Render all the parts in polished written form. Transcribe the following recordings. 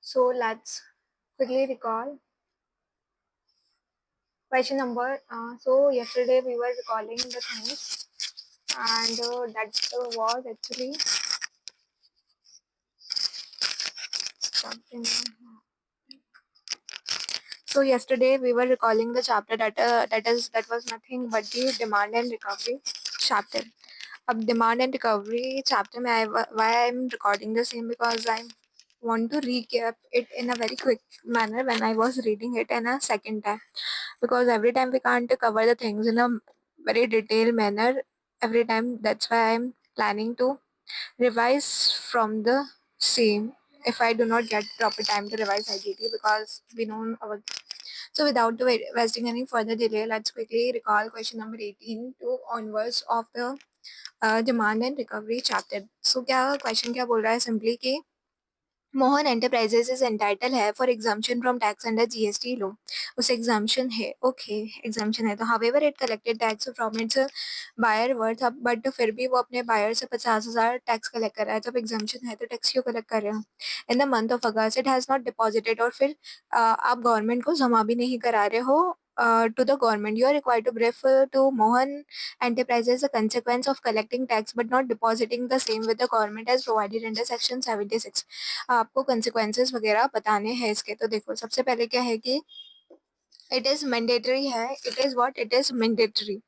So let's quickly recall question number. So yesterday we were recalling the things, and that was actually something. So yesterday we were recalling the chapter that was nothing but the demand and recovery chapter. अब demand and recovery chapter में why I'm recording the same because I want to recap it in a very quick manner when I was reading it in a second time, because every time we can't cover the things in a very detailed manner every time. That's why I'm planning to revise from the same if I do not get proper time to revise IGT, because we know our. So without wasting any further delay, let's quickly recall question number 18 to onwards of the demand and recovery chapter. So क्या question क्या बोल रहा है simply कि Mohan enterprises is entitled है for exemption from tax under GST law. उसे exemption है, okay exemption है, तो however it collected tax from its buyer worth, अब बट फिर भी वो अपने बायर से 50,000 टैक्स कलेक्ट कर रहा है. जब एग्जाम्पशन है तो टैक्स क्यों कलेक्ट कर रहे हो? In the month of August it has not deposited, और फिर आप गवर्नमेंट को जमा भी नहीं करा रहे हो to the government. You are required to brief to Mohan Enterprises the consequence of collecting tax but not depositing the same with the government as provided under section 76. आपको consequences वगैरह बताने हैं इसके. तो देखो सबसे पहले क्या है कि इट इज मैंडेटरी है. It is what? It is mandatory.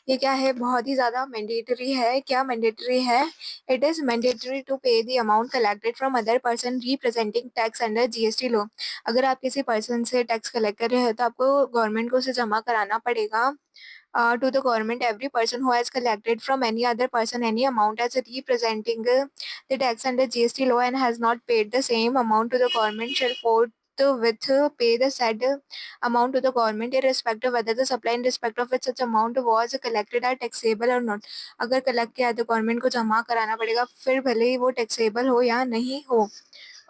ये क्या है? बहुत ही ज्यादा मैंडेटरी है. क्या मैंडेटरी है? इट इज मैंडेटरी टू पे the amount collected from other person representing tax under GST law. अगर आप किसी पर्सन से टैक्स कलेक्ट कर रहे हो तो आपको गवर्नमेंट को उसे जमा कराना पड़ेगा. To the government, every person who has collected from any other person any amount as representing the tax under GST law and has not paid the same amount to the government shall forth with pay the said amount to the government irrespective whether the supply in respect of which such amount was collected are taxable or not. अगर collect किया तो government को जमा कराना पड़ेगा, फिर भले ही वो टैक्सेबल हो या नहीं हो.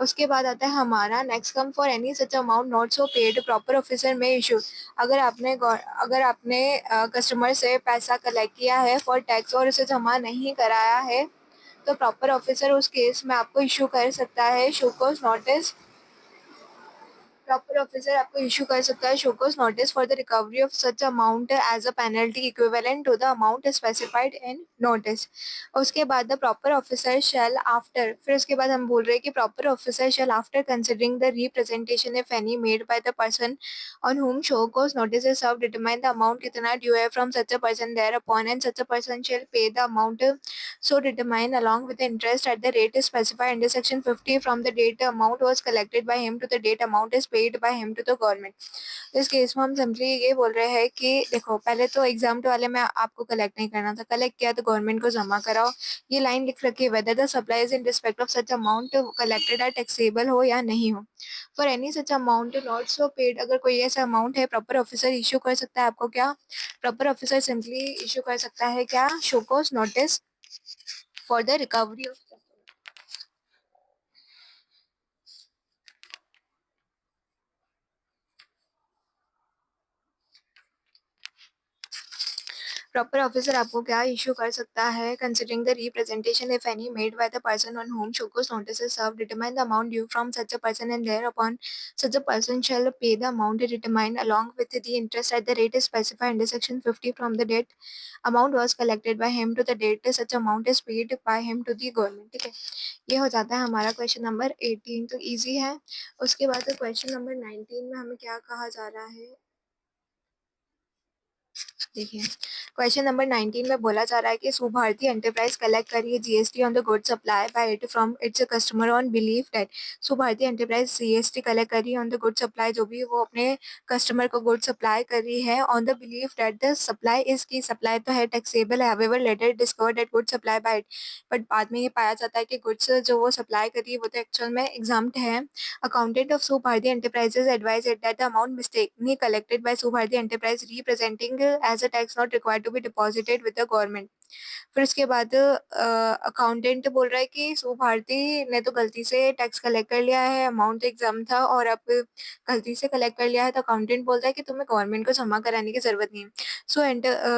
उसके बाद आता है हमारा next come for any such amount not so paid proper officer में इशू. अगर आपने कस्टमर से पैसा कलेक्ट किया है फॉर टैक्स और उसे जमा नहीं कराया है तो प्रॉपर ऑफिसर उस केस में आपको इशू कर सकता है शोकॉज नोटिस. प्रॉपर ऑफिसर आपको इशू कर सकता है show cause notice for the recovery of such amount as a penalty equivalent to the amount specified in notice. उसके बाद the proper officer shall after, फिर उसके बाद हम बोल रहे हैं कि proper officer shall after considering the representation if any made by the person on whom show cause notice is served determine the amount कितना due है from such a person thereupon and such a person shall pay the amount so determine along with the interest at the rate specified under section 50 from the date the amount was collected by him to the date amount is paid by him to the government. इस case में हम simply ये बोल रहे हैं कि देखो पहले तो एग्जाम वाले में आपको कलेक्ट नहीं करना था, कलेक्ट किया तो गवर्नमेंट को जमा कराओ. ये लाइन लिख रखी है whether the supplies in respect of such amount collected are taxable हो या नहीं हो. For any such amount not so paid, अगर कोई ऐसा अमाउंट है प्रॉपर ऑफिसर इशू कर सकता है आपको. क्या प्रॉपर ऑफिसर सिंपली इशू कर सकता है? क्या? Show cause notice for the recovery of. Proper officer आपको क्या इशू कर सकता है? Considering the representation if any made by the person on whom show cause notice is serve determine the amount due from such a person and thereupon such a person shall pay the amount determine along with the interest at the rate specified under section 50 from the date amount was collected bye him to the date such amount is paid by him to the government. ठीक है, ये हो जाता है हमारा question number 18. तो easy है. उसके बाद क्वेश्चन नंबर 19 में हमें क्या कहा जा रहा है देखिए. क्वेश्चन नंबर 19 में बोला जा रहा है कि सुभारती एंटरप्राइज कलेक्ट करिए GST on the goods supply by it from its customer on belief that. Subharti enterprise GST collect करी ऑन द गुड सप्लाई, जो भी वो अपने कस्टमर को गुड सप्लाई कर रही है on the belief that the supply is की सप्लाई तो है टैक्सेबल है. However later discover that good supply by it, but बाद में ये पाया जाता है कि गुड्स जो वो सप्लाई कर रही है वो तो एक्चुअल में एग्जाम्प्ट है. Accountant of Subharti Enterprises advised it that the amount mistakenly collected by Subharti Enterprise representing as a tax not required to be deposited with the government. फिर उसके बाद अकाउंटेंट बोल रहा है कि सो भारती ने तो गलती से टैक्स कलेक्ट कर लिया है, अमाउंट एग्जाम था और अब गलती से कलेक्ट कर लिया है, तो अकाउंटेंट बोलता है कि तुम्हें गवर्नमेंट को जमा कराने की जरूरत नहीं है।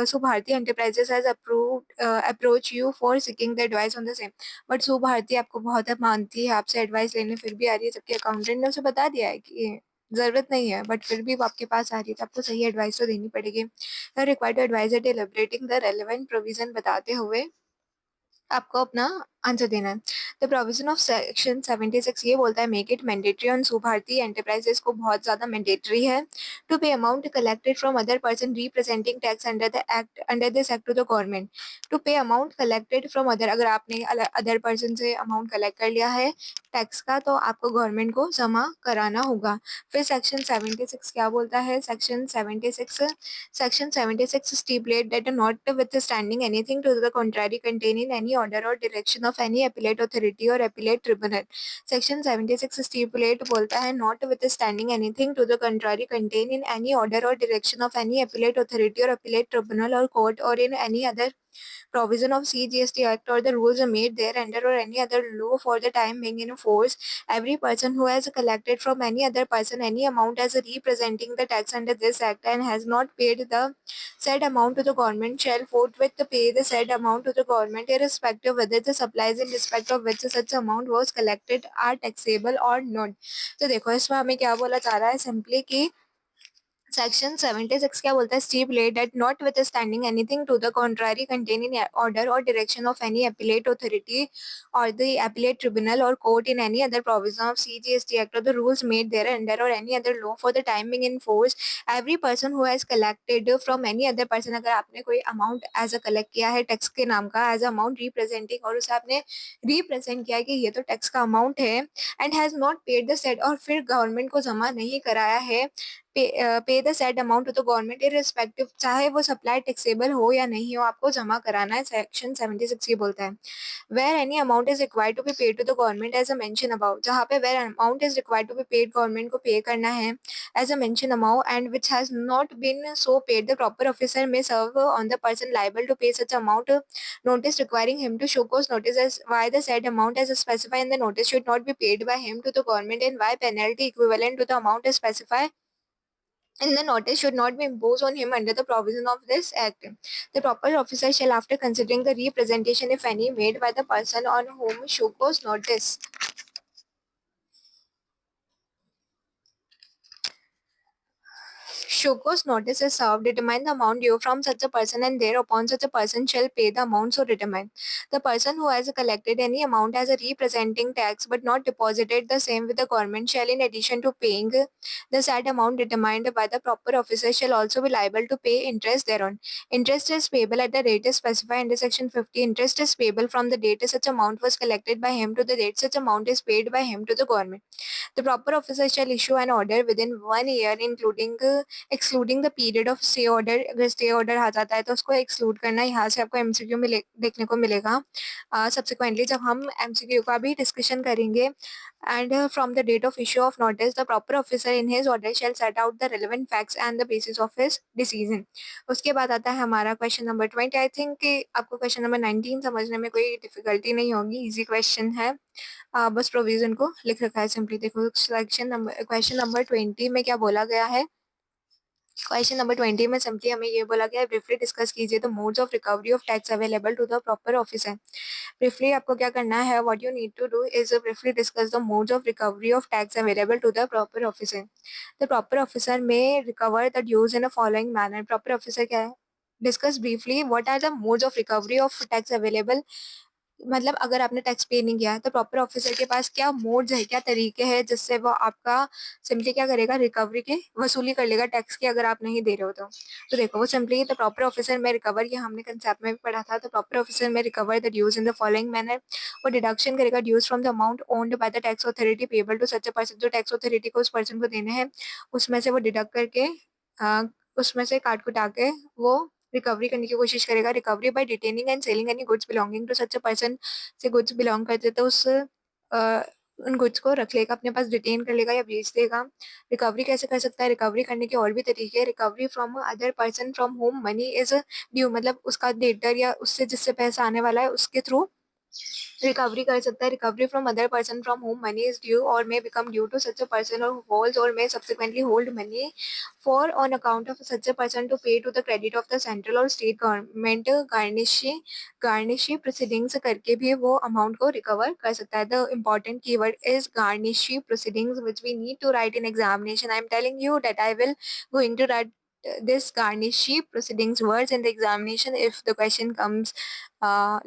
So Bharti enterprises has approach you for seeking the advice on the same. But so Bharti आपको बहुत मानती है, आपसे एडवाइस लेने फिर भी आ रही है, जबकि अकाउंटेंट ने उसे बता दिया है कि जरूरत नहीं है, बट फिर भी वो आपके पास आ रही है, तो आपको सही एडवाइस तो देनी पड़ेगी। Required to advisor deliberating the relevant provision बताते हुए आपको अपना आंसर देना है। द प्रोविजन ऑफ सेक्शन 76 ये बोलता है make it mandatory on Bharatiya enterprises को बहुत ज्यादा मैंडेटरी है to pay amount collected from other person representing tax under this act to the government. To pay amount collected from other, अगर आपने other person से अमाउंट कलेक्ट कर लिया है टैक्स का, तो आपको गवर्नमेंट को जमा कराना होगा। फिर सेक्शन 76 क्या बोलता है? Section 76 stipulate that notwithstanding anything to the contrary contained in any order or direction of any appellate authority or appellate tribunal. Section 76 stipulate बोलता है notwithstanding anything to the contrary contained in any order or direction of any appellate authority or appellate tribunal or court or in any other provision of CGST Act or the rules made thereunder or any other law for the time being in force, every person who has collected from any other person any amount as representing the tax under this act and has not paid the said amount to the government shall forthwith pay the said amount to the government irrespective whether the supplies in respect of which such amount was collected are taxable or not। तो देखो इसमें हमें क्या बोला जा रहा है simply कि सेक्शन 76 क्या बोलता है? Stipulate that notwithstanding anything to the contrary contain in order और direction of any appellate authority or the appellate tribunal or court in any other provision of CGST Act or the rules made thereunder or any other law for the time being in force, every person who has collected from any other person, अगर आपने कोई amount as अ collect किया है tax के नाम का as amount representing और उसे आपने रिप्रेजेंट किया कि ये तो टैक्स का अमाउंट है and has not paid the said, और फिर गवर्नमेंट को जमा नहीं कराया है, pay the said amount to the government irrespective, चाहे वो सप्लाई टैक्सेबल हो या नहीं हो, आपको जमा कराना है। सेक्शन 76 ये बोलता है where any amount is required to be paid to the government as a mention above, जहाँ पे where amount is required to be paid government को पे करना है as a mention amount and which has not been so paid, the proper officer may serve on the person liable to pay such amount notice requiring him to show cause notice as why the said amount as specified in the notice should not be paid by him to the government and why penalty equivalent to the amount is specified and the notice should not be imposed on him under the provision of this act. The proper officer shall, after considering the representation, if any, made by the person on whom show cause notice, show cause notice is served, determine the amount due from such a person, and thereupon such a person shall pay the amount so determined. The person who has collected any amount as a representing tax but not deposited the same with the government shall, in addition to paying the said amount determined by the proper officer, shall also be liable to pay interest thereon. Interest is payable at the rate specified under section 50. Interest is payable from the date such amount was collected by him to the date such amount is paid by him to the government. The proper officer shall issue an order within 1 year, including excluding the period of stay order. अगर stay order आ जाता है तो उसको exclude करना, यहाँ से आपको MCQ में देखने को मिलेगा सब्सिक्वेंटली जब हम एमसीक्यू का भी डिस्कशन करेंगे। And from the date of issue of notice the proper officer in his order shall set out the relevant facts and the basis of his decision. उसके बाद आता है हमारा क्वेश्चन नंबर 20। आई थिंक कि आपको question number 19 समझने में कोई डिफिकल्टी नहीं होगी, इजी क्वेश्चन है। बस प्रोविजन को लिख रखा है सिंपली। देखो क्वेश्चन नंबर 20 में क्या बोला गया है? क्वेश्चन नंबर 20 में सिंपली हमें ये बोला गया है ब्रीफली डिस्कस कीजिए the modes of recovery of tax available to the proper officer. Briefly आपको क्या करना है? What you need to do is briefly discuss the modes of recovery of tax available to the proper officer. The proper officer may recover the dues in a following manner. Proper officer क्या है? Discuss briefly what are the modes of recovery of tax available, मतलब अगर आपने tax पे नहीं किया है तो प्रॉपर ऑफिसर के पास क्या मोड्स है, क्या तरीके हैं जिससे वो आपका सिंपली क्या करेगा? रिकवरी की वसूली कर लेगा टैक्स की, अगर आप नहीं दे रहे हो तो देखो वो simply the proper officer may recover, ये हमने कंसेप्ट में भी पढ़ा था। तो proper officer may recover the dues in the following manner. वो डिडक्शन करेगा dues from the amount owned by the tax authority payable to such a person, जो टैक्स अथॉरिटी को उस पर्सन को देने हैं उसमें से वो डिडक्ट करके उसमें से काट कुटा के वो रिकवरी करने की कोशिश करेगा। Recovery by detaining and selling any goods belonging to such a person, से गुड्स बिलोंग करते तो उस उन गुड्स को रख लेगा, अपने पास डिटेन कर लेगा या बेच देगा। रिकवरी कैसे कर सकता है? रिकवरी करने के और भी तरीके हैं। Recovery from other person from whom money is due, मतलब उसका डेटर या उससे जिससे पैसा आने वाला है उसके थ्रू रिकवरी कर सकता है। Recovery from other person from whom money is due और may become due to such a person और होल्ड्स और may subsequently hold money for on account of such a person to pay to the credit of the central और state government. Garnishee proceedings करके भी वो amount को recover कर सकता है। The important keyword is garnishee proceedings which we need to write in examination. I am telling you that I will going to write this garnishi proceedings words in the examination if the question comes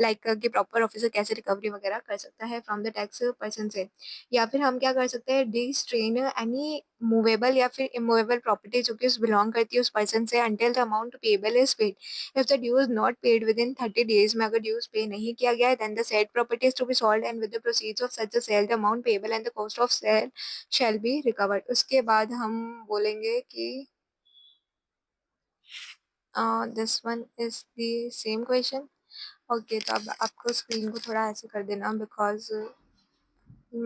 like कि proper officer कैसे recovery वगैरह कर सकता है from the tax person से। या फिर हम क्या कर सकते हैं, डिस्ट्रेन एनी मूवेबल या फिर इमूवेबल प्रॉपर्टी जो कि उस बिलोंग करती है उस पर्सन से until the amount payable is paid. If the due is not paid with in 30 days में अगर ड्यूज पे नहीं किया गया है then the said property is to be sold and with the proceeds of such a sale the amount payable and the cost of sale shall be recovered. उसके बाद हम बोलेंगे कि this one is the same question. Okay, तो अब आपको screen को थोड़ा ऐसे कर देना बिकॉज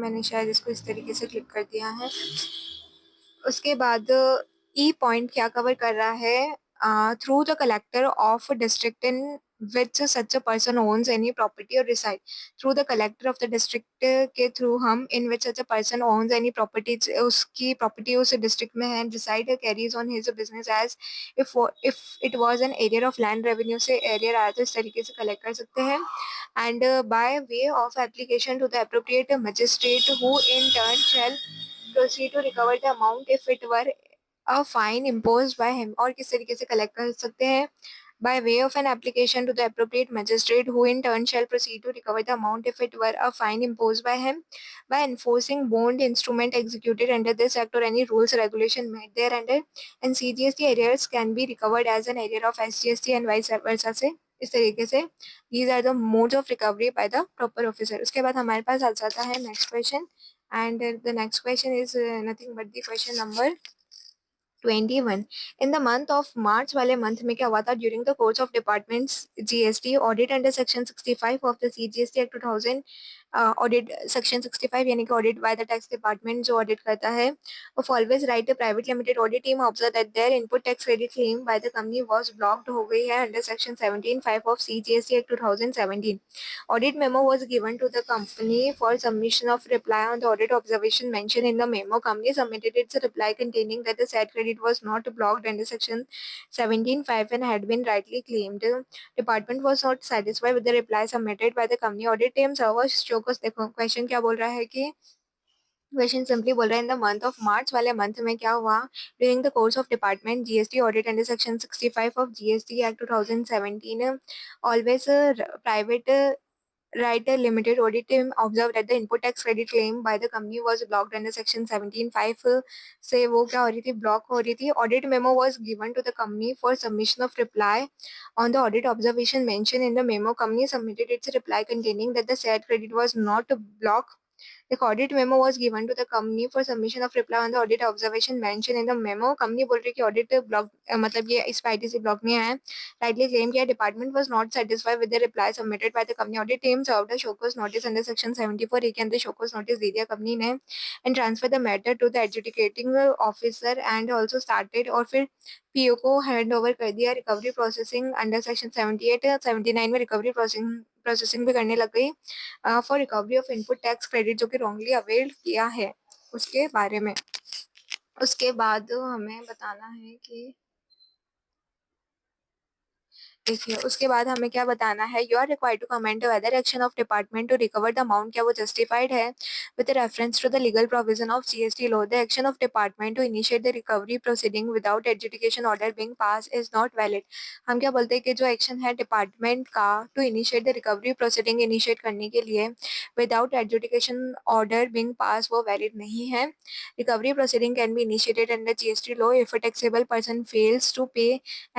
मैंने शायद इसको इस तरीके से क्लिक कर दिया है। उसके बाद ई पॉइंट क्या कवर कर रहा है, through the collector of district in which such a person owns any property और reside. Through the collector of the district के थ्रू हम in which such a person owns any property, उसकी property उस district में है, decide carries on his business as if it was an arrear of land revenue से arrear आया तो इस तरीके से कलेक्ट कर सकते हैं। And by way of application to the appropriate magistrate who in turn shall proceed to recover the amount if it were a fine imposed by him। और किस तरीके से कलेक्ट कर सकते हैं, by way of an application to the appropriate magistrate who in turn shall proceed to recover the amount if it were a fine imposed by him, by enforcing bond instrument executed under this act or any rules or regulation made thereunder, and CGST arrears can be recovered as an arrear of SGST and vice versa से इस तरीके से। these are the modes of recovery by the proper officer। उसके बाद हमारे पास आ जाता है next question and the next question is nothing but the question number 21। In the month of March वाले मंथ में क्या हुआ था, during the course of departments GST audit under section 65 of the CGST act 2000। Audit section 65 यानी कि audit bye the tax department जो audit करता है, of always right private limited audit team observe that there input tax credit claim by the company was blocked हो गई है under section 17(5) of CGST act 2017। Audit memo was given to the company for submission of reply on the audit observation mentioned in the memo. Company submitted its reply containing that the said credit was not blocked under section 17(5) and had been rightly claimed. Department was not satisfied with the reply submitted by the company. Audit team server showcase देखो question क्या बोल रहा है कि question simply बोल रहा है in the month of March वाले मंथ में क्या हुआ, during the course of department GST audit under section 65 of GST act 2017 always private Writer Limited audit team observed that the input tax credit claim by the company was blocked under section 17(5) से वो क्या हो रही थी, block हो रही थी। Audit memo was given to the company for submission of reply on the audit observation mentioned in the memo. Company submitted its reply containing that the said credit was not blocked। The audit memo was given to the company for submission of reply on the audit observation mentioned in the memo। Company बोल रही है कि audit block मतलब ये इस party से block में है, rightly claimed that department was not satisfied with the reply submitted by the company। Audit team served a show cause notice under section 74 एक अंदर show cause notice दे दिया कंपनी ने and transfer the matter to the adjudicating officer and also started और फिर PO को hand over कर दिया recovery processing under section 78 79 में रिकवरी प्रोसेसिंग भी करने लग गई for recovery of input tax credit जो कि रॉन्गली अवेल किया है उसके बारे में। उसके बाद हमें बताना है कि देखिए उसके बाद हमें क्या बताना है, you are required to comment whether action of department to recover the amount क्या वो जस्टिफाइड है with reference to the legal provision of GST law. The action of department to initiate the recovery proceeding without adjudication order being pass is not valid. हम क्या बोलते हैं कि जो action है डिपार्टमेंट का to initiate the recovery proceeding initiate करने के लिए without adjudication order being pass वो वैलिड नहीं है। Recovery proceeding can be initiated under GST law if a taxable person fails to pay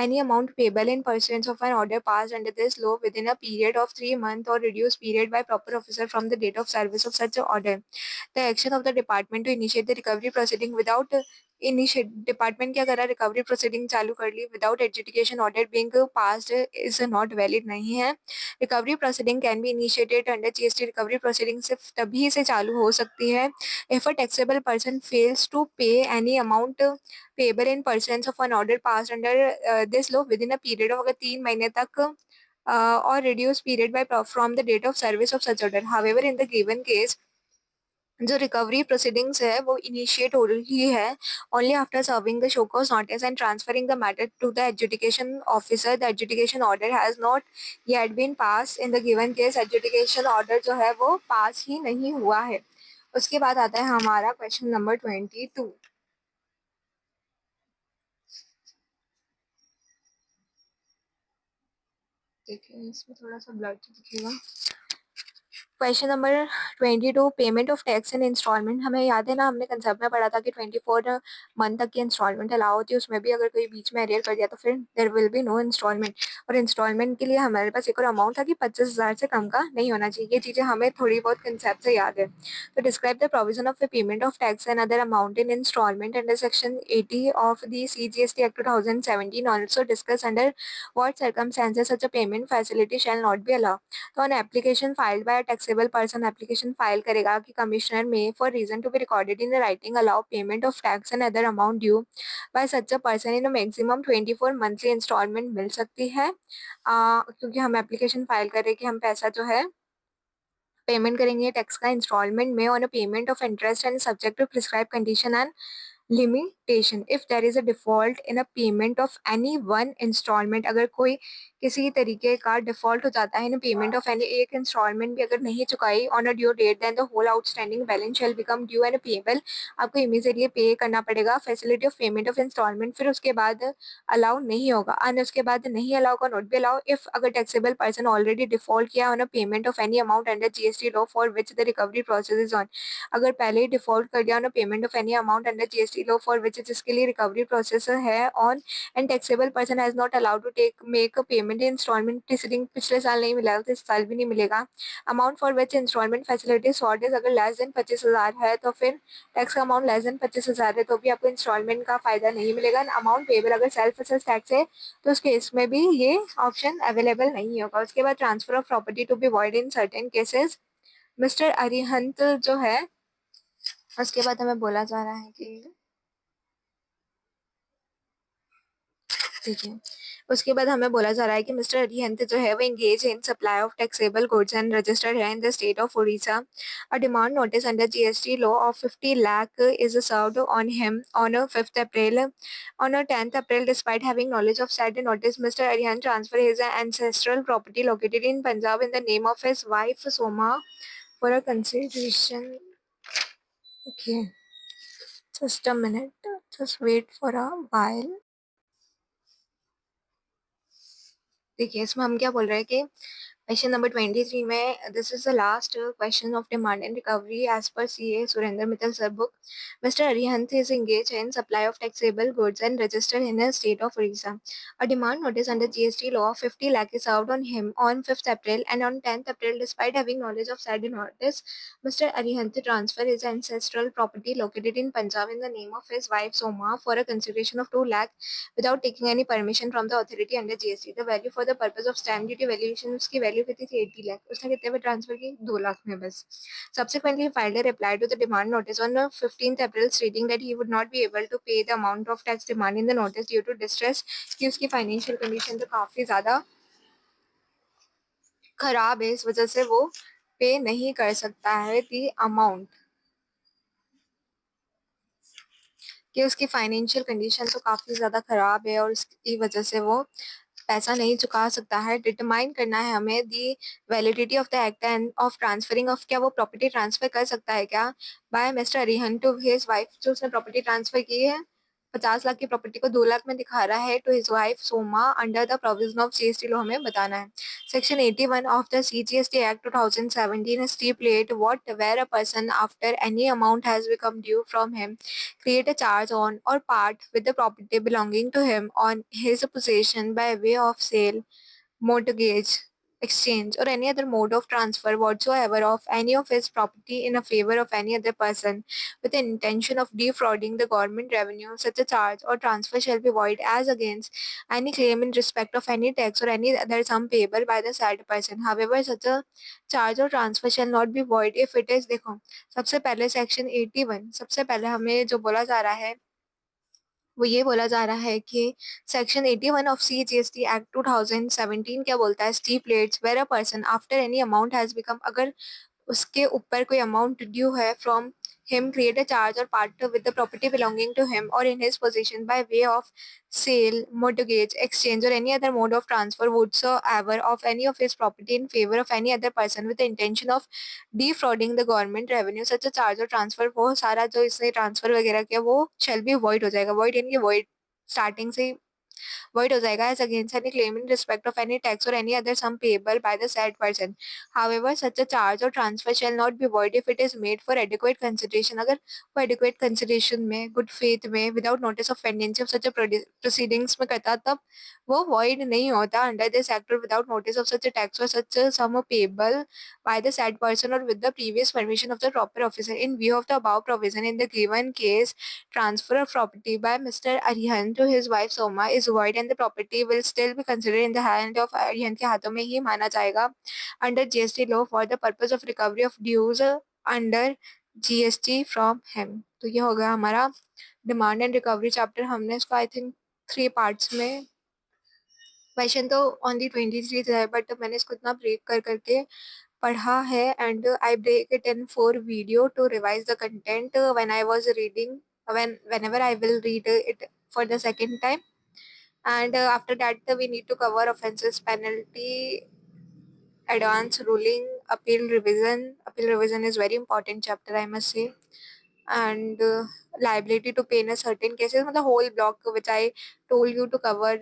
any amount payable in pursuance of an order passed under this law within a period of 3 months or reduced period by proper officer from the date of service of such an order। The action of the department to initiate the recovery proceeding without department क्या कर रहा है, recovery proceeding चालू कर ली without adjudication order being passed is not valid नहीं है। Recovery proceeding can be initiated under GST. Recovery proceeding सिर्फ तभी से चालू हो सकती है if a taxable person fails to pay any amount payable in percent of an order pass under this law within a period of अगर 3 महीने तक or reduced period by from the date of service of such order. However, in the given case, जो recovery proceedings है वो initiate हो रही है only after serving the show cause notice and transferring the matter to the adjudication officer. The adjudication order has not yet been pass in the given case. Adjudication order जो है वो पास ही नहीं हुआ है। उसके बाद आता है हमारा क्वेश्चन नंबर 22। देखिए इसमें थोड़ा सा ब्लड दिखेगा। Question number 22, payment of tax in installment. हमें याद है ना, हमने कंसेप्ट में पढ़ा था कि 24 मंथ तक की इंस्टॉलमेंट अलाउ होती है, उसमें भी अगर कोई बीच में एरियर कर दिया तो फिर there will be no installment. और इंस्टॉलमेंट के लिए हमारे पास एक और अमाउंट था कि 25,000 से कम का नहीं होना चाहिए। ये चीज़ें हमें थोड़ी बहुत कंसेप्ट से याद है। तो describe the provision of the payment of tax and other amount in installment under section 80 of the CGST Act 2017। Also discuss under what circumstances such a payment facility shall not be allowed. तो on application filed by taxable person, application file करेगा कि commissioner में for reason to be recorded in the writing allow payment of tax and other amount due by such a person in maximum 24 monthly installment मिल सकती है। क्योंकि हम application file करें कि हम पैसा जो है पेमेंट करेंगे टैक्स का इंस्टॉलमेंट में on a payment of interest and subject to prescribe condition and limitation. If there is a default in a payment of any one installment, अगर कोई किसी तरीके का डिफॉल्ट हो जाता है इन पेमेंट ऑफ एनी एक इंस्टॉलमेंट भी अगर नहीं चुकाई on a due date, then the whole outstanding balance shall become due and payable. आपको इमीडिएटली पे करना पड़ेगा। Facility of payment of instalment फिर उसके बाद अलाउ नहीं होगा, एंड उसके बाद नहीं अलाउ का नोट भी अलाउ इफ अगर टैक्सेबल पर्सन ऑलरेडी डिफॉल्ट किया on a payment of any amount under GST law for which the recovery process is on. अगर पहले ही डिफॉल्ट कर दिया on payment of any amount under GST law for which जिसके लिए recovery process है on, and taxable person has not allowed to take make a payment installment preceding, पिछले साल नहीं मिला तो इस साल भी नहीं मिलेगा। Amount for which installment facility sort is अगर लेस देन 25,000 है तो फिर टैक्स का अमाउंट लेस देन 25,000 है तो भी आपको इंस्टॉलमेंट का फायदा नहीं मिलेगा। अमाउंट पेबल अगर सेल्फ असेस टैक्स है तो उस केस में भी ये ऑप्शन अवेलेबल नहीं होगा। उसके बाद transfer of property to be void in certain cases. Mister Arihant जो है, उसके बाद हमें बोला जा रहा है कि ठीक है, उसके बाद हमें बोला जा रहा है कि मिस्टर अरिहंत जो है वो engage in supply of taxable goods and registered है in the state of Orissa. A demand notice under GST law of 50 lakh is served on him on a 5th April. On a 10th April, despite having knowledge of said notice, Mr. Arihant transferred his ancestral property located in Punjab in the name of his wife Soma for a consideration. Okay, just a minute, just wait for a while. देखिए इसमें हम क्या बोल रहे हैं कि question number 23 में this is the last question of demand and recovery as per CA Surendra Mittal sir book. Mister Arihant is engaged in supply of taxable goods and registered in the state of Orissa. A demand notice under GST law of 50 lakh is served on him on 5th April, and on 10th April, despite having knowledge of said notice, Mr. Arihant transferred his ancestral property located in Punjab in the name of his wife Soma for a consideration of 2 lakh without taking any permission from the authority under GST. The value for the purpose of stamp duty valuation उसकी value कितनी थी 80 लाख, उसने कितने में transfer की 2 लाख में बस। Subsequently filed a reply to the demand notice on 15th April stating that he would not be able to pay the amount of tax demand in the notice due to distress, कि उसकी financial condition तो काफी ज्यादा खराब है, इस वजह से वो पे नहीं कर सकता है दी अमाउंट, कि उसकी फाइनेंशियल कंडीशन तो काफी ज्यादा खराब है और इसकी वजह से वो पैसा नहीं चुका सकता है। डिटरमाइन करना है हमें the validity of the act and of transferring of, क्या वो प्रॉपर्टी ट्रांसफर कर सकता है क्या by mister Arihant to his wife. जो उसने प्रॉपर्टी ट्रांसफर की है 50 लाख की प्रॉपर्टी को 2 लाख में दिखा रहा है to his wife Soma under the provision of GST law, हमें बताना है। सेक्शन 81 ऑफ the CGST Act 2017 stipulate what where a person after any amount has become due from him create a charge on or part with the property belonging to him on his possession by way of sale, mortgage. exchange, or any other mode of transfer whatsoever of any of his property in a favor of any other person with the intention of defrauding the government revenue, such a charge or transfer shall be void as against any claim in respect of any tax or any other sum payable by the said person. However, such a charge or transfer shall not be void if it is, देखो सबसे पहले section 81 सबसे पहले हमें जो बोला जा रहा है वो ये बोला जा रहा है कि सेक्शन 81 ऑफ सीजीएसटी एक्ट 2017 क्या बोलता है, stipulates where a person after any amount has become, अगर उसके ऊपर कोई अमाउंट ड्यू है from him create a charge or part with the property belonging to him or in his possession by way of sale, mortgage, exchange or any other mode of transfer whatsoever of any of his property in favor of any other person with the intention of defrauding the government revenue, such a charge or transfer, वो सारा जो इसने transfer वगैरह किया वो shall be void हो जाएगा. void यानी कि void स्टार्टिंग से void हो जाएगा as against any claim in respect of any tax or any other sum payable by the said person. However, such a charge or transfer shall not be void if it is made for adequate consideration. अगर वो adequate consideration में, good faith में, without notice of pendency of such a proceedings में करता, तब वो void नहीं होता under this act or without notice of such a tax or such a sum payable by the said person or with the previous permission of the proper officer. In view of the above provision, in the given case, transfer of property by Mr. Arihant to his wife Soma is void and the property will still be considered in the hand of Arihant के हाथों में ही माना जाएगा under GST law for the purpose of recovery of dues under GST from him. तो ये हो गया हमारा डिमांड एंड रिकवरी चैप्टर. हमने इसको आई थिंक 3 पार्ट्स में, क्वेश्चन तो ओनली 23 है बट मैंने इसको इतना ब्रेक कर करके पढ़ा है and I break it in 4 video to revise the content when I was reading, whenever I will read it for the second time. And after that we need to cover offenses, penalty, advance ruling, appeal revision. Appeal revision is very important chapter, I must say. And liability to pay in a certain cases, the whole block which I told you to cover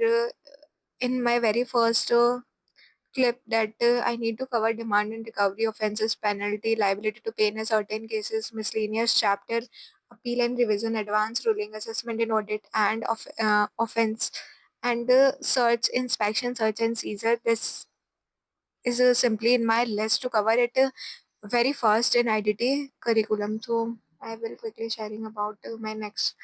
in my very first clip, that I need to cover demand and recovery, offenses, penalty, liability to pay in a certain cases, miscellaneous chapter, appeal and revision, advance ruling, assessment and audit, and offense, and search, inspection, search and seizure. This is simply in my list to cover it very fast in IDT curriculum. So I will quickly sharing about my next